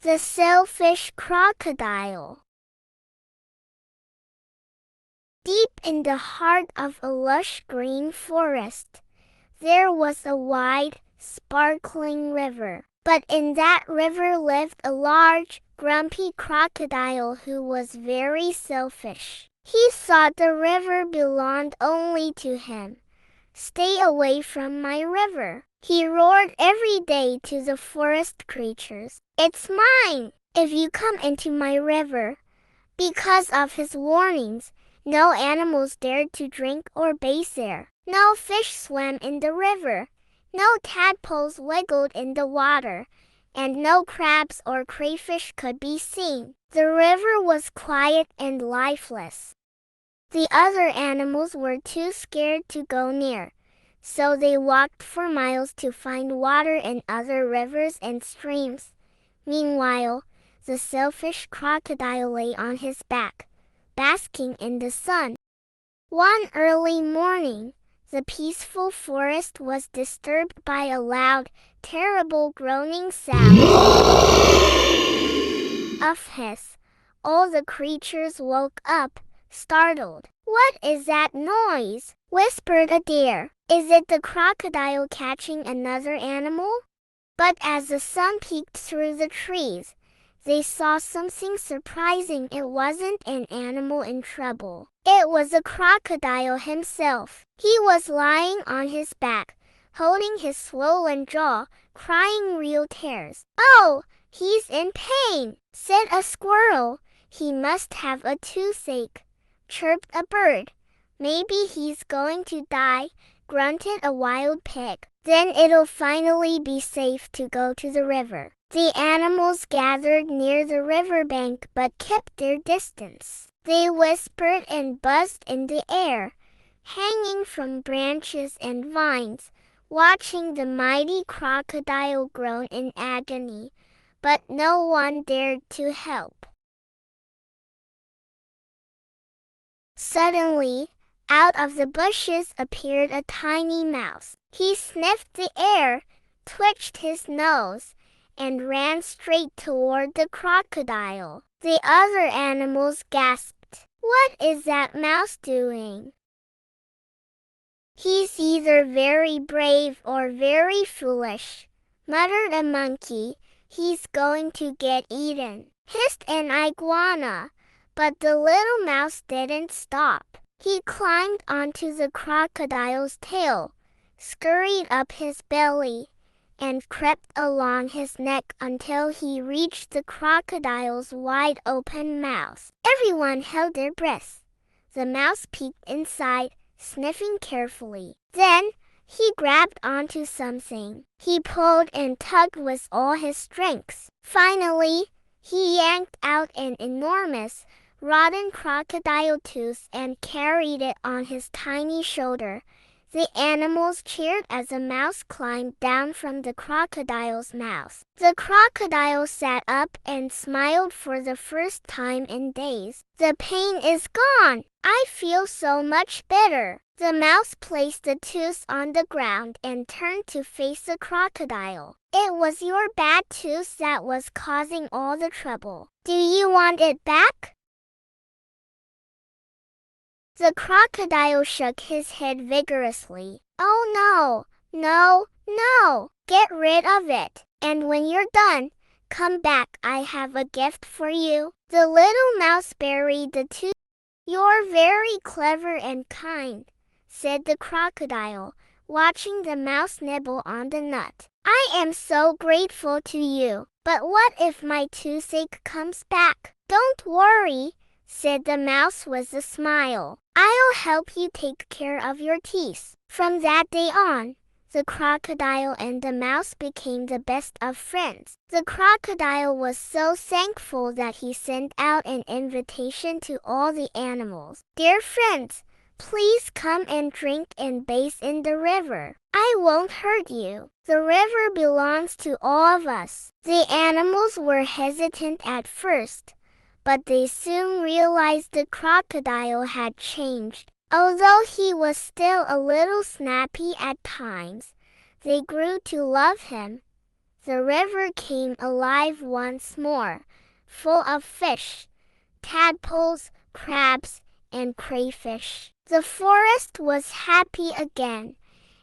The Selfish Crocodile. Deep in the heart of a lush green forest, there was a wide, sparkling river. But in that river lived a large, grumpy crocodile who was very selfish. He thought the river belonged only to him. "Stay away from my river," he roared every day to the forest creatures. "It's mine, if you come into my river." Because of his warnings, no animals dared to drink or bathe there. No fish swam in the river. No tadpoles wiggled in the water, and no crabs or crayfish could be seen. The river was quiet and lifeless. The other animals were too scared to go near, so they walked for miles to find water in other rivers and streams. Meanwhile, the selfish crocodile lay on his back, basking in the sun. One early morning, the peaceful forest was disturbed by a loud, terrible groaning sound. Of his, all the creatures woke up, startled. "What is that noise?" whispered a deer. "Is it the crocodile catching another animal?" But as the sun peeked through the trees, they saw something surprising. It wasn't an animal in trouble. It was a crocodile himself. He was lying on his back, holding his swollen jaw, crying real tears. "Oh, he's in pain," said a squirrel. "He must have a toothache," chirped a bird. "Maybe he's going to die," grunted a wild pig. "Then it'll finally be safe to go to the river." The animals gathered near the riverbank but kept their distance. They whispered and buzzed in the air, hanging from branches and vines, watching the mighty crocodile groan in agony, but no one dared to help. Suddenly, out of the bushes appeared a tiny mouse. He sniffed the air, twitched his nose, and ran straight toward the crocodile. The other animals gasped. "What is that mouse doing?" "He's either very brave or very foolish," muttered a monkey. "He's going to get eaten," hissed an iguana. But the little mouse didn't stop. He climbed onto the crocodile's tail, scurried up his belly, and crept along his neck until he reached the crocodile's wide-open mouth. Everyone held their breath. The mouse peeked inside, sniffing carefully. Then he grabbed onto something. He pulled and tugged with all his strength. Finally, he yanked out an enormous, rotten crocodile tooth and carried it on his tiny shoulder. The animals cheered as the mouse climbed down from the crocodile's mouth. The crocodile sat up and smiled for the first time in days. "The pain is gone. I feel so much better." The mouse placed the tooth on the ground and turned to face the crocodile. "It was your bad tooth that was causing all the trouble. Do you want it back?" The crocodile shook his head vigorously. "Oh no, no, no! Get rid of it. And when you're done, come back. I have a gift for you." The little mouse buried the tooth. "You're very clever and kind," said the crocodile, watching the mouse nibble on the nut. "I am so grateful to you. But what if my toothache comes back?" "Don't worry," said the mouse with a smile. "I'll help you take care of your teeth." From that day on, the crocodile and the mouse became the best of friends. The crocodile was so thankful that he sent out an invitation to all the animals. "Dear friends, please come and drink and bathe in the river. I won't hurt you. The river belongs to all of us." The animals were hesitant at first, but they soon realized the crocodile had changed. Although he was still a little snappy at times, they grew to love him. The river came alive once more, full of fish, tadpoles, crabs, and crayfish. The forest was happy again,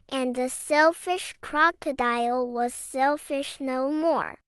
and the selfish crocodile was selfish no more.